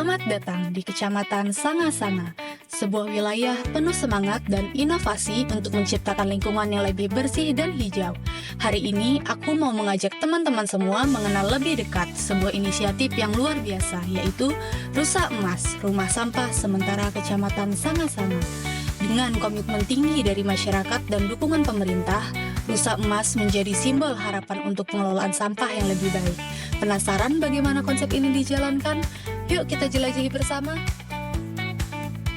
Selamat datang di Kecamatan Sanga-Sanga, sebuah wilayah penuh semangat dan inovasi untuk menciptakan lingkungan yang lebih bersih dan hijau. Hari ini, aku mau mengajak teman-teman semua mengenal lebih dekat sebuah inisiatif yang luar biasa, yaitu Rusa Emas, Rumah Sampah Sementara Kecamatan Sanga-Sanga. Dengan komitmen tinggi dari masyarakat dan dukungan pemerintah, Rusa Emas menjadi simbol harapan untuk pengelolaan sampah yang lebih baik. Penasaran bagaimana konsep ini dijalankan? Yuk kita jelajahi bersama.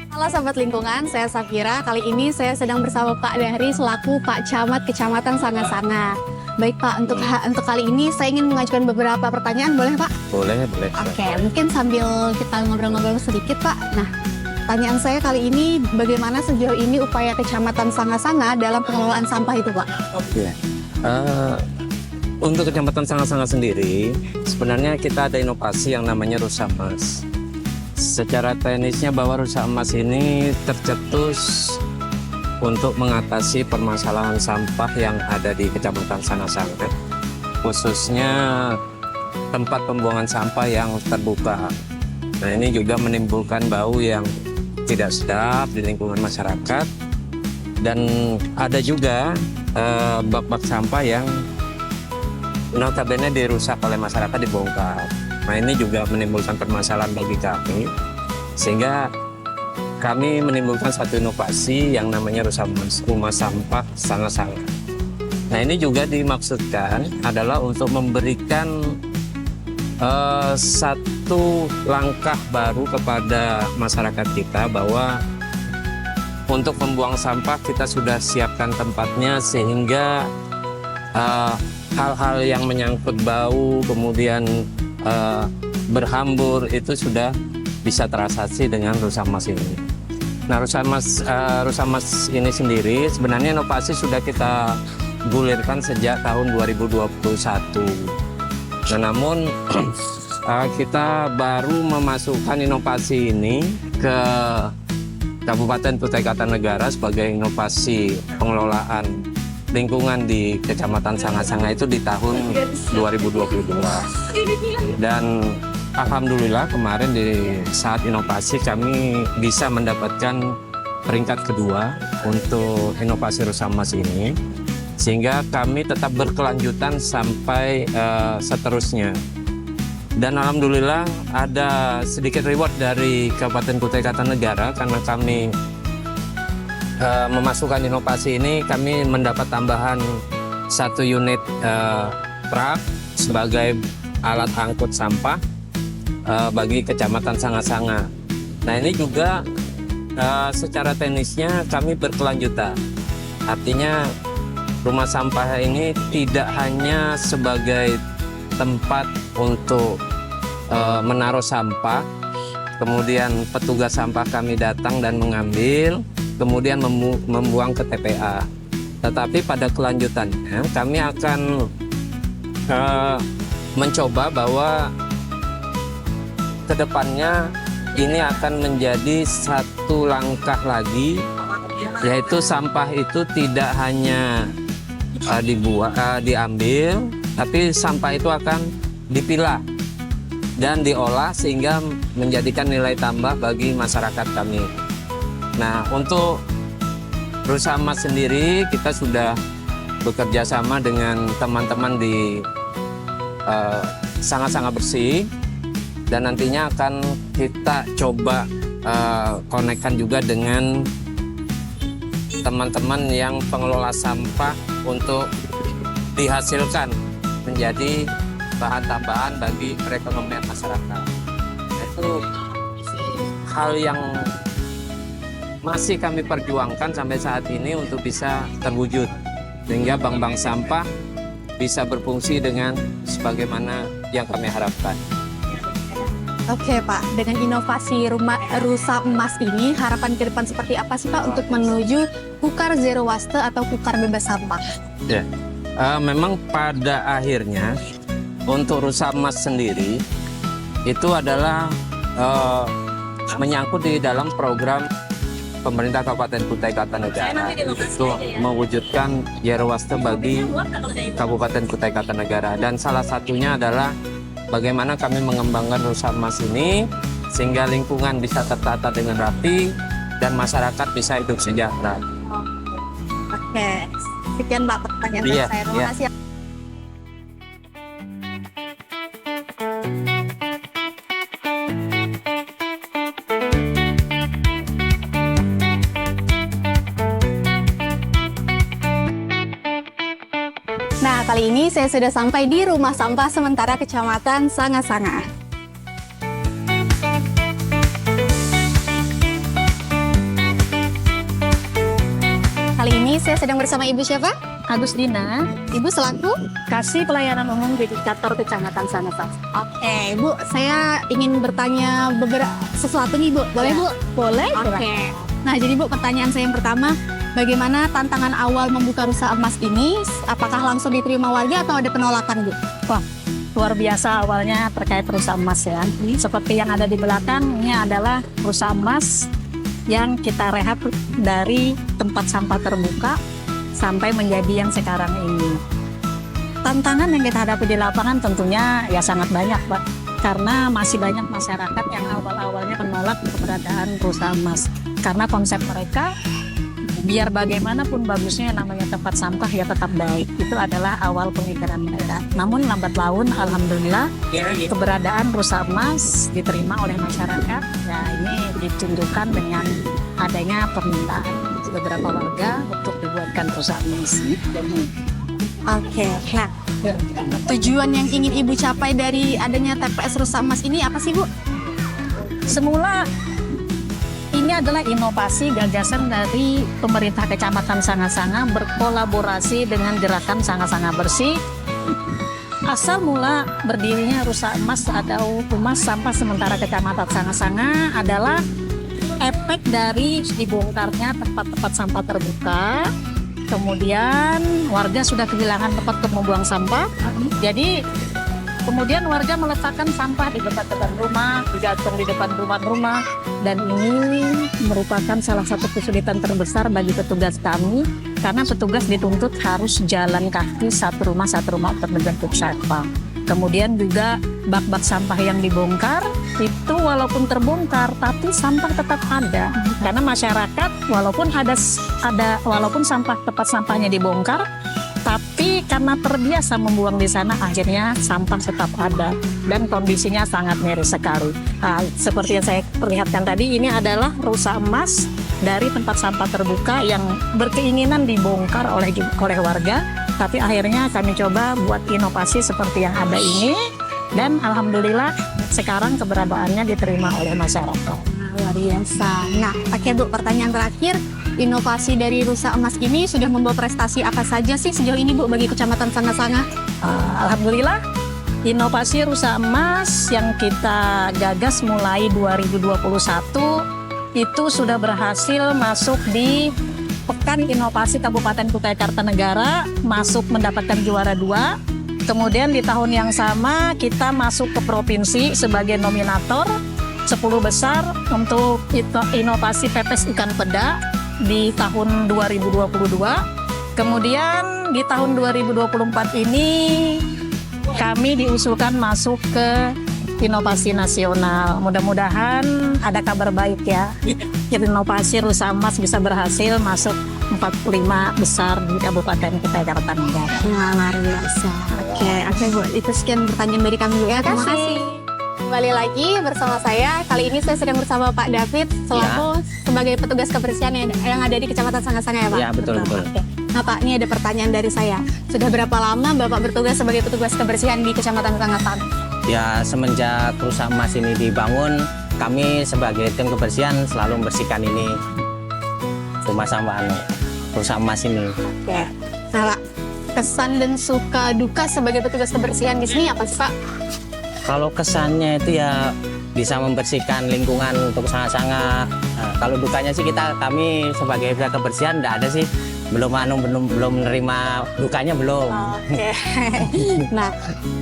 Halo sahabat lingkungan, saya Safira. Kali ini saya sedang bersama Pak Dahri selaku Pak Camat Kecamatan Sanga-Sanga. Baik Pak, untuk kali ini saya ingin mengajukan beberapa pertanyaan, boleh Pak? Boleh. Oke, mungkin sambil kita ngobrol-ngobrol sedikit Pak. Nah, pertanyaan saya kali ini, bagaimana sejauh ini upaya Kecamatan Sanga-Sanga dalam pengelolaan sampah itu Pak? Oke. Untuk Kecamatan Sanga-Sanga sendiri, sebenarnya kita ada inovasi yang namanya Rusa Emas. Secara teknisnya bahwa Rusa Emas ini tercetus untuk mengatasi permasalahan sampah yang ada di Kecamatan Sanga-Sanga, khususnya tempat pembuangan sampah yang terbuka. Nah, ini juga menimbulkan bau yang tidak sedap di lingkungan masyarakat, dan ada juga bak-bak sampah yang notabene dirusak oleh masyarakat, dibongkar. Nah, ini juga menimbulkan permasalahan bagi kami, sehingga kami menimbulkan satu inovasi yang namanya Rusa Emas, Rumah Sampah Sanga-Sanga. Nah, ini juga dimaksudkan adalah untuk memberikan satu langkah baru kepada masyarakat kita, bahwa untuk membuang sampah kita sudah siapkan tempatnya, sehingga hal-hal yang menyangkut bau kemudian berhambur itu sudah bisa teratasi dengan Rusa Emas ini. Nah, Rusa Emas ini sendiri sebenarnya inovasi sudah kita gulirkan sejak tahun 2021. Nah, namun kita baru memasukkan inovasi ini ke Kabupaten Kutai Kartanegara sebagai inovasi pengelolaan lingkungan di Kecamatan Sanga-Sanga itu di tahun 2022. Dan alhamdulillah kemarin di saat inovasi kami bisa mendapatkan peringkat kedua untuk inovasi Rusa Emas ini, sehingga kami tetap berkelanjutan sampai seterusnya. Dan alhamdulillah ada sedikit reward dari Kabupaten Kutai Kartanegara karena kami memasukkan inovasi ini. Kami mendapat tambahan 1 unit truk sebagai alat angkut sampah bagi Kecamatan Sanga-Sanga. Nah, ini juga secara teknisnya kami berkelanjutan. Artinya rumah sampah ini tidak hanya sebagai tempat untuk menaruh sampah, kemudian petugas sampah kami datang dan mengambil, kemudian membuang ke TPA. Tetapi pada kelanjutannya kami akan mencoba bahwa kedepannya ini akan menjadi satu langkah lagi, yaitu sampah itu tidak hanya diambil, tapi sampah itu akan dipilah dan diolah sehingga menjadikan nilai tambah bagi masyarakat kami. Nah, untuk Rusa Emas sendiri kita sudah bekerja sama dengan teman-teman di Sanga-Sanga Bersih, dan nantinya akan kita coba konekkan juga dengan teman-teman yang pengelola sampah untuk dihasilkan menjadi bahan tambahan bagi perekonomian masyarakat. Itu hal yang masih kami perjuangkan sampai saat ini untuk bisa terwujud, sehingga bank-bank sampah bisa berfungsi dengan sebagaimana yang kami harapkan. Oke Pak, dengan inovasi Rusa Emas ini, harapan ke depan seperti apa sih Pak untuk menuju Kukar Zero Waste atau Kukar Bebas Sampah? Ya, memang pada akhirnya untuk Rusa Emas sendiri itu adalah menyangkut di dalam program pemerintah Kabupaten Kutai Kartanegara untuk mewujudkan Zero Waste bagi Kabupaten Kutai Kartanegara, dan salah satunya adalah bagaimana kami mengembangkan Rusa Emas ini sehingga lingkungan bisa tertata dengan rapi dan masyarakat bisa hidup sejahtera. Oke, sekian Pak pertanyaan Iya, dari saya. Terima iya. kasih. Nah, kali ini saya sudah sampai di rumah sampah sementara Kecamatan Sanga-Sanga. Kali ini saya sedang bersama Ibu siapa? Agustina, Ibu selaku? kasih pelayanan umum dedikator Kecamatan Sanga-Sanga. Oke, Bu, saya ingin bertanya sesuatu nih, Bu. Boleh, Ya. Bu? Boleh? Oke. Nah, jadi Bu, pertanyaan saya yang pertama, bagaimana tantangan awal membuka rusa emas ini? Apakah langsung diterima warga atau ada penolakan, Bu? Luar biasa awalnya terkait rusa emas ya. Seperti yang ada di belakang, ini adalah rusa emas yang kita rehab dari tempat sampah terbuka sampai menjadi yang sekarang ini. Tantangan yang kita hadapi di lapangan tentunya ya sangat banyak, Pak. Karena masih banyak masyarakat yang awal-awalnya menolak keberadaan rusa emas. Karena konsep mereka, biar bagaimanapun bagusnya yang namanya tempat sampah ya tetap baik. Itu adalah awal pemikiran mereka. Namun lambat laun, alhamdulillah, keberadaan rusa emas diterima oleh masyarakat. Ya ini ditunjukkan dengan adanya permintaan beberapa warga untuk dibuatkan rusa emas. Oke. Nah, tujuan yang ingin Ibu capai dari adanya TPS rusa emas ini apa sih, Bu? Semula ini adalah inovasi gagasan dari pemerintah Kecamatan Sanga-Sanga berkolaborasi dengan gerakan Sanga-Sanga Bersih. Asal mula berdirinya rusa emas atau rumah sampah sementara Kecamatan Sanga-Sanga adalah efek dari dibongkarnya tempat-tempat sampah terbuka. Kemudian warga sudah kehilangan tempat untuk membuang sampah. Jadi kemudian warga meletakkan sampah di depan rumah, digantung di depan rumah-rumah, dan ini merupakan salah satu kesulitan terbesar bagi petugas kami karena petugas dituntut harus jalan kaki satu rumah untuk menjemput sampah. Kemudian juga bak-bak sampah yang dibongkar itu walaupun terbongkar tapi sampah tetap ada karena masyarakat walaupun walaupun tempat sampahnya dibongkar tapi karena terbiasa membuang di sana akhirnya sampah tetap ada dan kondisinya sangat miris sekali. Nah, seperti yang saya perlihatkan tadi ini adalah rusa emas dari tempat sampah terbuka yang berkeinginan dibongkar oleh warga, tapi akhirnya kami coba buat inovasi seperti yang ada ini dan alhamdulillah sekarang keberadaannya diterima oleh masyarakat. Luar biasa. Nah, oke Bu, pertanyaan terakhir. Inovasi dari rusa emas ini sudah membawa prestasi apa saja sih sejauh ini Bu bagi Kecamatan Sanga-Sanga? Alhamdulillah, inovasi rusa emas yang kita gagas mulai 2021 itu sudah berhasil masuk di Pekan Inovasi Kabupaten Kutai Kartanegara, masuk mendapatkan juara 2. Kemudian di tahun yang sama kita masuk ke provinsi sebagai nominator 10 besar untuk inovasi pepes ikan peda di tahun 2022. Kemudian di tahun 2024 ini kami diusulkan masuk ke inovasi nasional. Mudah-mudahan ada kabar baik ya. Inovasi rusa emas bisa berhasil masuk 45 besar di Kabupaten Kutai Kartanegara. Luar biasa. Oke Bu, itu sekian pertanyaan dari kami Bu ya. Terima kasih. Kembali lagi bersama saya. Kali ini saya sedang bersama Pak David selaku sebagai petugas kebersihan yang ada di Kecamatan Sanga-Sanga ya Pak? Ya, betul. Oke. Nah Pak, ini ada pertanyaan dari saya. Sudah berapa lama Bapak bertugas sebagai petugas kebersihan di Kecamatan Sanga-Sanga? Ya, semenjak rusa emas ini dibangun, kami sebagai tim kebersihan selalu membersihkan ini rumah sampah rusa emas ini. Oke. Nah Pak, kesan dan suka duka sebagai petugas kebersihan di sini apa sih Pak? Kalau kesannya itu ya bisa membersihkan lingkungan untuk Sanga-Sanga, Kalau dukanya sih kami sebagai pihak kebersihan nggak ada sih, belum menerima dukanya belum. Oke. Nah,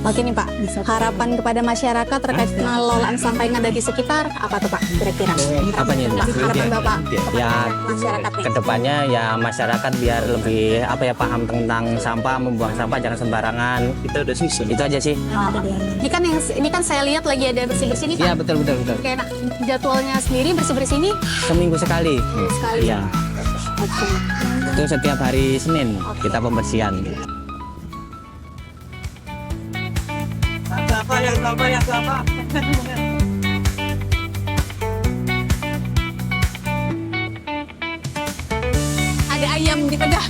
oke nih Pak, harapan kepada masyarakat terkait pengelolaan sampah yang ada di sekitar apa tuh Pak kira-kira? Apanya itu? Harapan Bapak kepada Ya, masyarakat nih. kedepannya ya masyarakat biar lebih paham tentang sampah, membuang sampah jangan sembarangan. Itu aja sih. Ini kan saya lihat lagi ada bersih-bersih nih Pak. Iya betul. Oke, nah jadwalnya sendiri bersih-bersih ini Seminggu sekali. sekali. Iya. Oke. Itu setiap hari Senin kita pembersihan. Ada ayam di tengah.